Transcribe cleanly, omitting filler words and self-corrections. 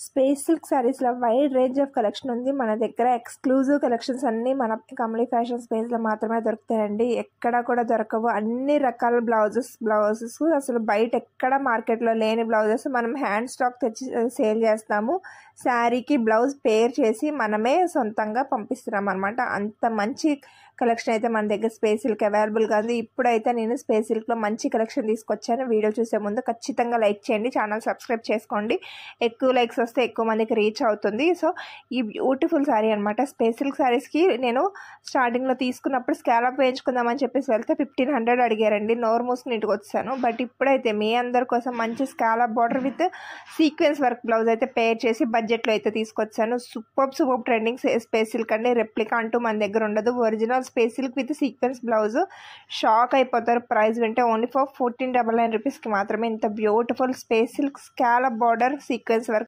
Space silk శారీస్లో wide range of collection ఉంది మన దగ్గర. ఎక్స్క్లూజివ్ కలెక్షన్స్ అన్నీ మన కమలీ ఫ్యాషన్ స్పేస్లో మాత్రమే దొరుకుతాయండి. ఎక్కడ కూడా దొరకవు. అన్ని రకాల బ్లౌజెస్ అసలు బయట ఎక్కడ మార్కెట్లో లేని బ్లౌజెస్ మనం హ్యాండ్ స్టాక్ తెచ్చి సేల్ చేస్తాము. శారీకి బ్లౌజ్ పేర్ చేసి మనమే సొంతంగా పంపిస్తున్నాం అనమాట. అంత మంచి కలెక్షన్ అయితే మన దగ్గర స్పేస్ సిల్క్ అవైలబుల్గా ఉంది. ఇప్పుడైతే నేను స్పేస్ సిల్క్లో మంచి కలెక్షన్ తీసుకొచ్చాను. వీడియో చూసే ముందు ఖచ్చితంగా లైక్ చేయండి, ఛానల్ సబ్స్క్రైబ్ చేసుకోండి. ఎక్కువ లైక్స్ వస్తే ఎక్కువ మందికి రీచ్ అవుతుంది. సో ఈ బ్యూటిఫుల్ శారీ అనమాట. స్పేస్ సిల్క్ శారీస్కి నేను స్టార్టింగ్లో తీసుకున్నప్పుడు స్కాలప్ వేయించుకుందామని చెప్పేసి వెళ్తే 1500 అడిగారండి. నోరు మూసుకుని ఇంటికి వచ్చాను. బట్ ఇప్పుడైతే మీ అందరి కోసం మంచి scallop border with sequence work blouse అయితే పేర్ చేసి బడ్జెట్లో అయితే తీసుకొచ్చాను. సూపర్ ట్రెండింగ్ స్పేస్ సిల్క్ అండి. రెప్లికా అంటూ మన దగ్గర ఉండదు. Original space silk with sequence blouse. Shock అయిపోతారు. ప్రైస్ వింటే ఓన్లీ ఫర్ 1499 రూపీస్కి మాత్రమే. ఇంత beautiful space silk scallop border sequence work